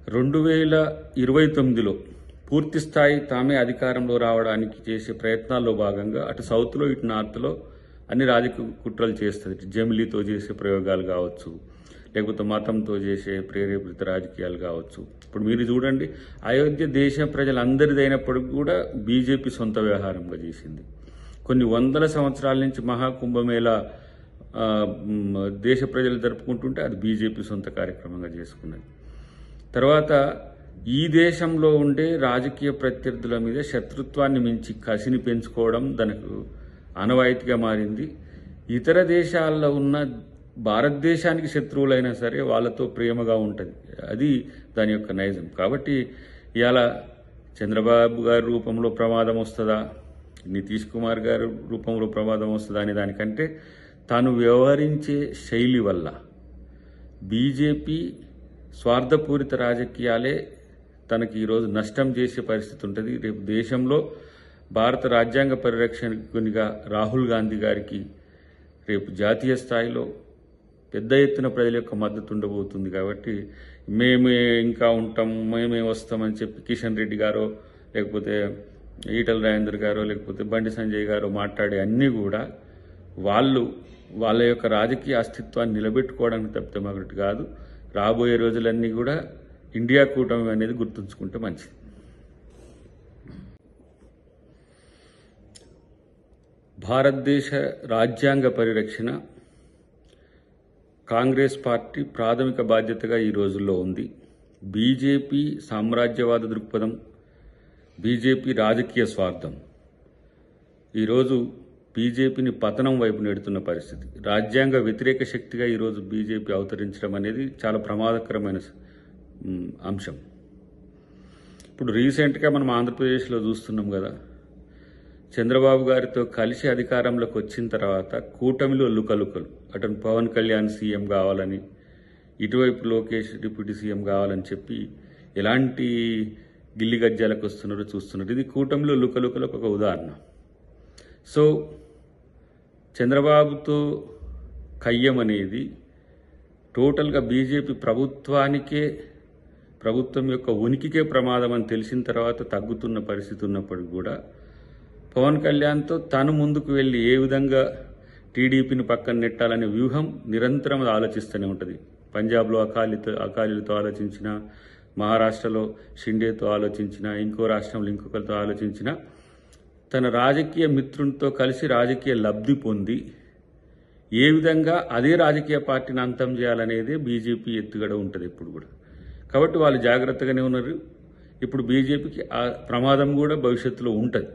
2029లో పూర్తి స్థాయి తామే అధికారంలో రావడానికి చేసే ప్రయత్నాల్లో భాగంగా అటు సౌత్లో ఇటు నార్త్లో అన్ని రాజకీయ కుట్రలు చేస్తుంది. జమిలీతో చేసే ప్రయోగాలు కావచ్చు, లేకపోతే మతంతో చేసే ప్రేరేపిత రాజకీయాలు కావచ్చు. ఇప్పుడు మీరు చూడండి, అయోధ్య దేశ ప్రజలందరిదైనప్పటికీ కూడా బీజేపీ సొంత వ్యవహారంగా చేసింది. కొన్ని వందల సంవత్సరాల నుంచి మహాకుంభమేళా దేశ ప్రజలు జరుపుకుంటుంటే అది బీజేపీ సొంత కార్యక్రమంగా చేసుకున్నది. తర్వాత ఈ దేశంలో ఉండే రాజకీయ ప్రత్యర్థుల మీద శత్రుత్వాన్ని మించి కసిని పెంచుకోవడం దానికి ఆనవాయితీగా మారింది. ఇతర దేశాల్లో ఉన్న భారతదేశానికి శత్రువులైనా సరే వాళ్ళతో ప్రేమగా ఉంటుంది. అది దాని యొక్క నైజం. కాబట్టి ఇవాళ చంద్రబాబు గారి రూపంలో ప్రమాదం వస్తుందా, నితీష్ కుమార్ గారి రూపంలో ప్రమాదం వస్తుందా అనే దానికంటే తాను వ్యవహరించే శైలి వల్ల బీజేపీ స్వార్థపూరిత రాజకీయాలే తనకి ఈరోజు నష్టం చేసే పరిస్థితి ఉంటుంది. రేపు దేశంలో భారత రాజ్యాంగ పరిరక్షకునిగా రాహుల్ గాంధీ గారికి రేపు జాతీయ స్థాయిలో పెద్ద ఎత్తున ప్రజల యొక్క మద్దతు ఉండబోతుంది. కాబట్టి మేమే ఇంకా ఉంటాం, మేమే వస్తామని చెప్పి కిషన్ రెడ్డి గారో లేకపోతే ఈటల రాజేందర్ గారో లేకపోతే బండి సంజయ్ గారో మాట్లాడే అన్నీ కూడా వాళ్ళ యొక్క రాజకీయ అస్తిత్వాన్ని నిలబెట్టుకోవడానికి తప్పితే మరొకటి కాదు. రాబోయే రోజులన్నీ కూడా ఇండియా కూటమి అనేది గుర్తుంచుకుంటే మంచిది. భారతదేశ రాజ్యాంగ పరిరక్షణ కాంగ్రెస్ పార్టీ ప్రాథమిక బాధ్యతగా ఈ రోజుల్లో ఉంది. బీజేపీ సామ్రాజ్యవాద దృక్పథం, బీజేపీ రాజకీయ స్వార్థం ఈరోజు బీజేపీని పతనం వైపు నెడుతున్న పరిస్థితి. రాజ్యాంగ వ్యతిరేక శక్తిగా ఈరోజు బీజేపీ అవతరించడం అనేది చాలా ప్రమాదకరమైన అంశం. ఇప్పుడు రీసెంట్గా మనం ఆంధ్రప్రదేశ్లో చూస్తున్నాం కదా, చంద్రబాబు గారితో కలిసి అధికారంలోకి వచ్చిన తర్వాత కూటమిలో లుకలుకలు, అటు పవన్ కళ్యాణ్ సీఎం కావాలని, ఇటువైపు లోకేష్ డిప్యూటీ సీఎం కావాలని చెప్పి ఎలాంటి గిల్లి గజ్జాలకు వస్తున్నారో చూస్తున్నారు. ఇది కూటమిలో లుకలుకలకు ఒక ఉదాహరణ. సో చంద్రబాబుతో కయ్యం అనేది టోటల్గా బీజేపీ ప్రభుత్వం యొక్క ఉనికికే ప్రమాదం అని తెలిసిన తర్వాత తగ్గుతున్న పరిస్థితి ఉన్నప్పటికీ కూడా పవన్ కళ్యాణ్తో తను ముందుకు వెళ్ళి ఏ విధంగా టీడీపీని పక్కన నెట్టాలనే వ్యూహం నిరంతరం ఆలోచిస్తూనే ఉంటుంది. పంజాబ్లో అకాలీలతో ఆలోచించిన, మహారాష్ట్రలో షిండేతో ఆలోచించిన, ఇంకో రాష్ట్రంలో ఇంకొకరితో ఆలోచించిన, తన రాజకీయ మిత్రునితో కలిసి రాజకీయ లబ్ధి పొంది ఏ విధంగా అదే రాజకీయ పార్టీని అంతం చేయాలనేదే బీజేపీ ఎత్తుగడ ఉంటుంది ఎప్పుడు కూడా. కాబట్టి వాళ్ళు జాగ్రత్తగానే ఉన్నారు. ఇప్పుడు బీజేపీకి ఆ ప్రమాదం కూడా భవిష్యత్తులో ఉంటుంది.